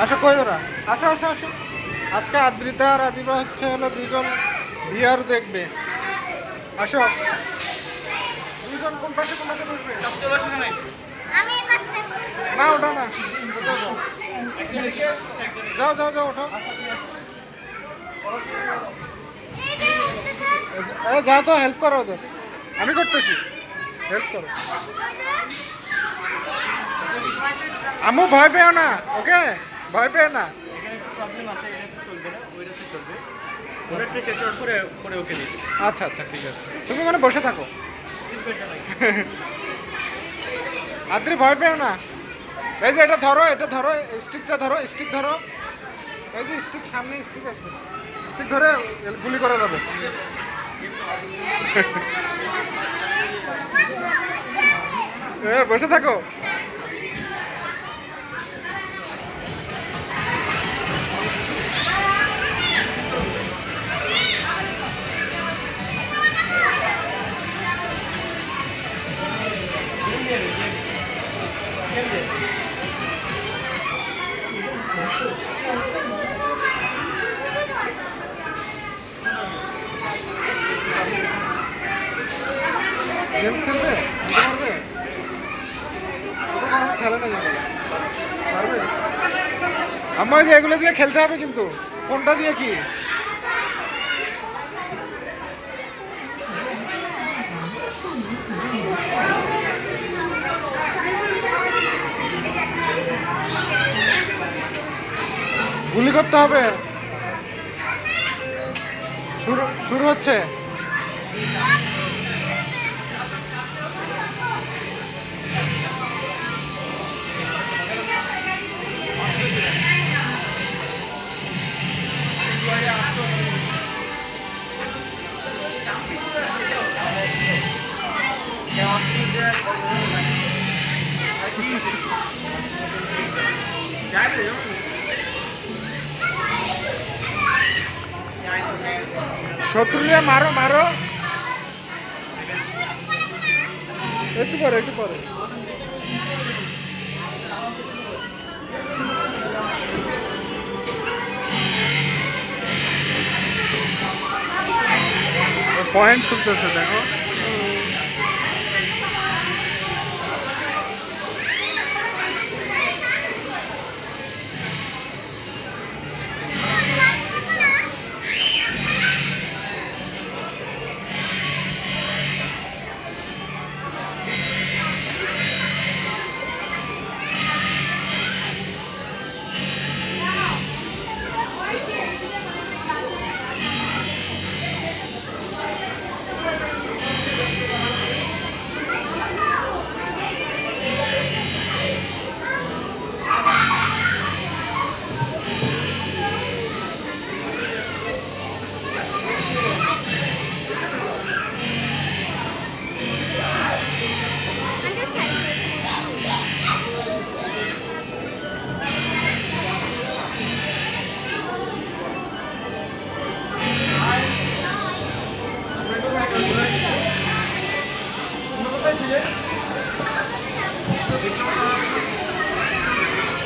আসো কই ওরা, আসো আসো আসো। আজকে আদ্রিতা আর আদিবা হচ্ছে হলো দুজন বিয়ার দেখবে। আসো দুজন কোন পাশে বসবে? না ওটা না, যাও যাও যাও ওঠো। যাও তো হেল্প করো ওদের, আমি করতেছি, হেল্প করো। আম্মু ভয় পেও না, ওকে ভয় পেও না। আচ্ছা আচ্ছা ঠিক আছে, তুমি মানে বসে থাকো। আদ্রি ভয় পেও না। এই যে এটা ধরো, এটা ধরো, স্টিকটা ধরো, স্টিক ধরো। এই যে স্টিক, সামনে স্টিক আছে, স্টিক ধরে গুলি করা যাবে। বসে থাকো। গেমস খেলবে, পারবে? খেলে না পারবে? আমার যে এগুলো দিয়ে খেলতে হবে, কিন্তু কোনটা দিয়ে কি? গুলি করতে হবে। শুরু শুরু হচ্ছে। শত্রুরা মারো মারো, একটু পরে একটু পরে। পয়েন্ট তুলতেছে দেখো।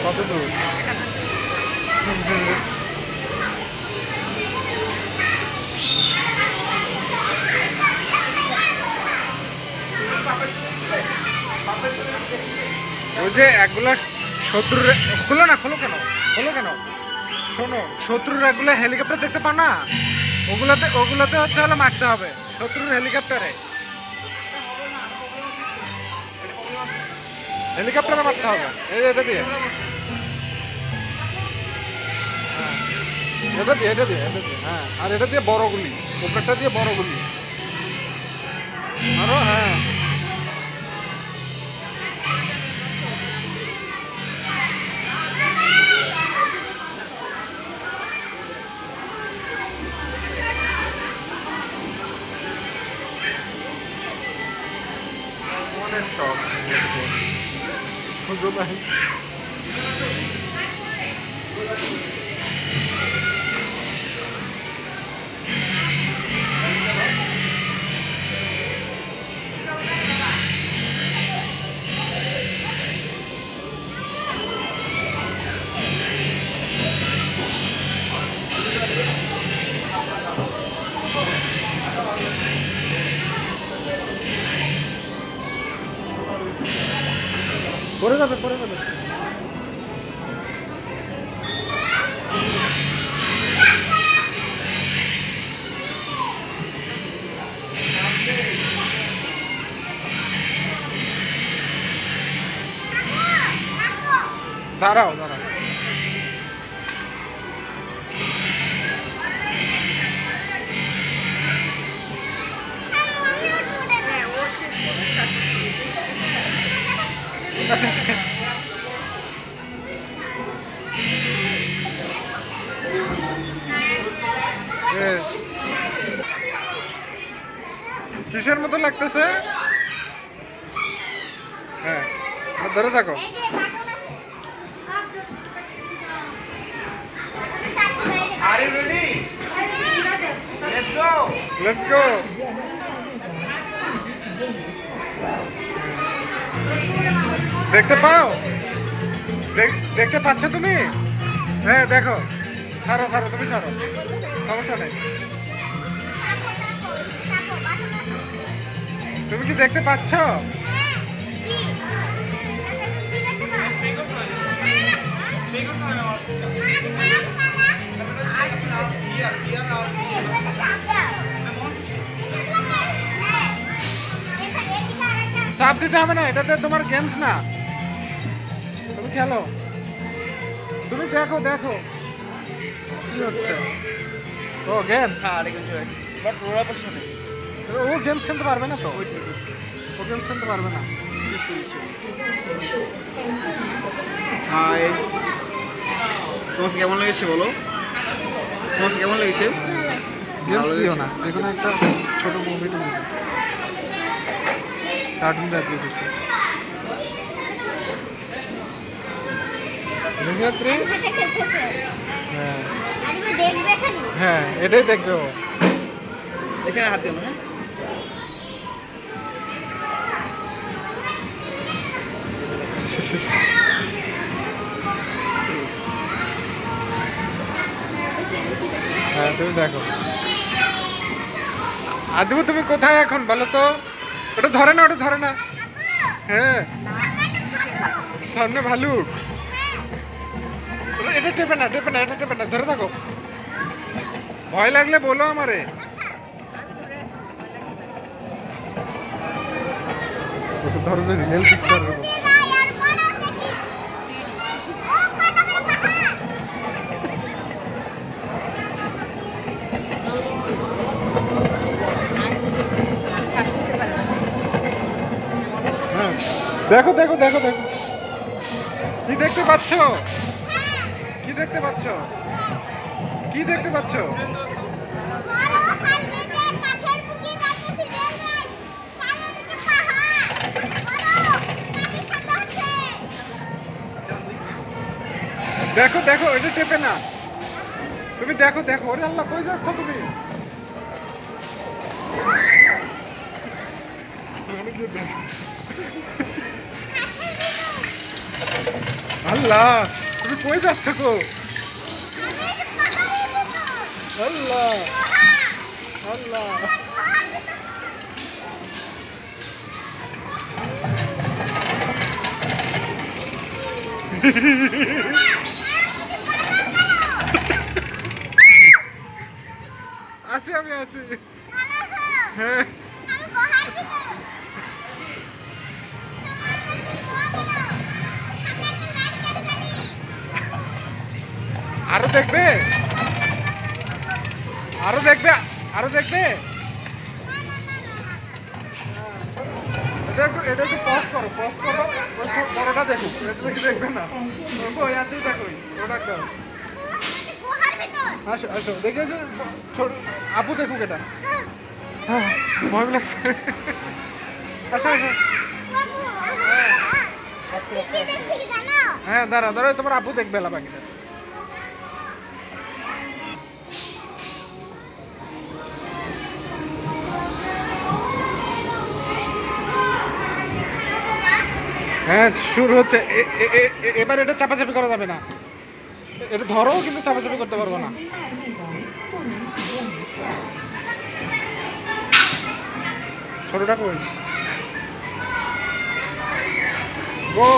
কত দূর? ওই যে একগুলো শত্রুর, খোলো না, খোলো কেন, খোলো কেন? শোনো, শত্রুর একগুলো হেলিকপ্টার দেখতে পাও না, ওগুলোতে ওগুলোতে হচ্ছে হলো মারতে হবে শত্রুর হেলিকপ্টারে। হেলিকপ্টারে মারতে হবে, এই এটা দিয়ে, এটা দিয়ে, এটা দিয়ে, এটা দিয়ে, হ্যাঁ। আর এটা দিয়ে বড় গুলি, উপরটা দিয়ে বড় গুলি আরো, হ্যাঁ। অনেক শখ ভাই। পড়ে যাবে পড়ে যাবে। দাঁড়াও দাঁড়াও। কিসের মতো লাগতেছে? হ্যাঁ ধরে থাকো। Are you ready? Let's go. Let's go. দেখতে পাও? দেখতে পাচ্ছ তুমি? হ্যাঁ দেখো। ছাড়ো ছাড়ো, তুমি ছাড়ো, সমস্যা নেই। তুমি কি দেখতে পাচ্ছ? চাপ দিতে হবে না, এটাতে তোমার গেমস না, তুমি খেলো। তুমি দেখো দেখো কি হচ্ছে। ও গেমস, But roller coaster নেই। ও গেমস খেলতে পারবে না তো, ও গেমস খেলতে পারবে না। হাই, তোমার কেমন লেগেছে বলো? তোমার কেমন লেগেছে? গেমস দিও না, যে কোনো একটা ছোট মুভি টুভি, কার্টুন জাতীয় কিছু। নিহাত্রী, হ্যাঁ হ্যাঁ এটাই দেখবে ও। এখানে হাত দিও না, হ্যাঁ? হ্যাঁ তুমি দেখো। আদু তুমি কোথায় এখন বলো তো? ওটা ধরে না, ওটা ধরে না। হ্যাঁ সামনে ভালুক। এটা টেপে না, টেপে না, এটা টেপে না, ধরে থাকো। ভয় লাগলে বলো আমারে। ধরো যে রিয়েল পিকচার। হ্যাঁ দেখো দেখো দেখো দেখো, কি দেখতে পাচ্ছ? কি দেখতে পাচ্ছ? কি দেখতে পাচ্ছ? দেখো দেখো, এটা টেপে না, তুমি দেখো দেখো। ওরে আল্লাহ, কই যাচ্ছ তুমি? আল্লাহ তুমি কই যাচ্ছ গো? আল্লাহ আল্লাহ, আছি আমি আছি। হ্যাঁ আরো দেখবে, আরো দেখবে, আরো দেখবে। এটা একটু পজ করো, পজ করো। ওই বড়টা দেখো, এটা দেখে দেখবে না। ওই এতই দেখো, ওটা দাও। আসো আসো, দেখেছো ছোট আপু দেখুক এটা। ভয় লাগছে। আসো আসো। হ্যাঁ দাঁড়া দাঁড়া, তোমার আপু দেখবে এলা পাখিটা। হ্যাঁ শুরু হচ্ছে। এবার এটা চাপাচাপি করা যাবে না, এটা ধরো কিন্তু চাপাচাপি করতে পারবো না। ছোটটা কই গো?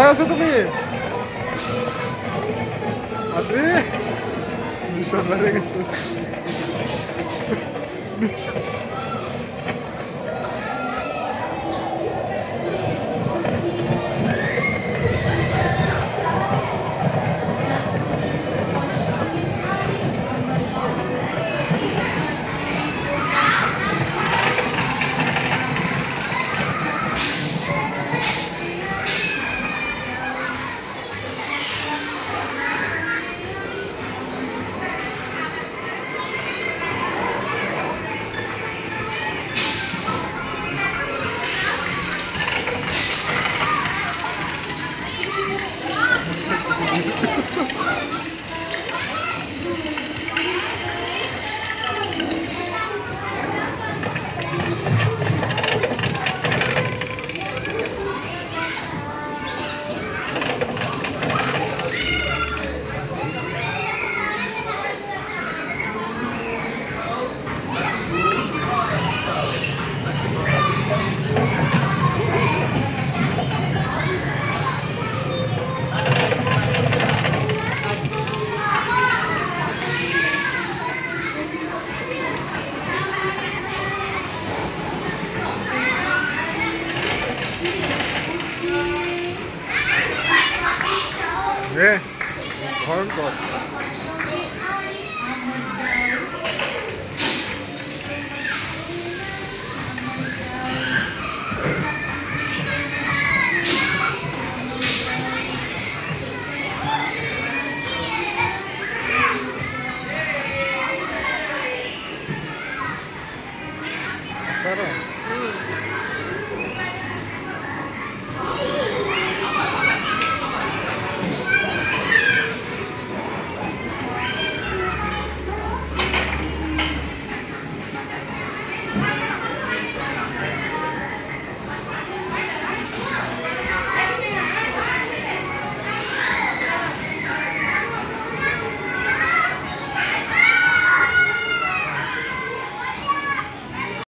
কোথায় আছো তুমি? আরে বিশাল বেড়ে গেছে। ভয়ঙ্কর।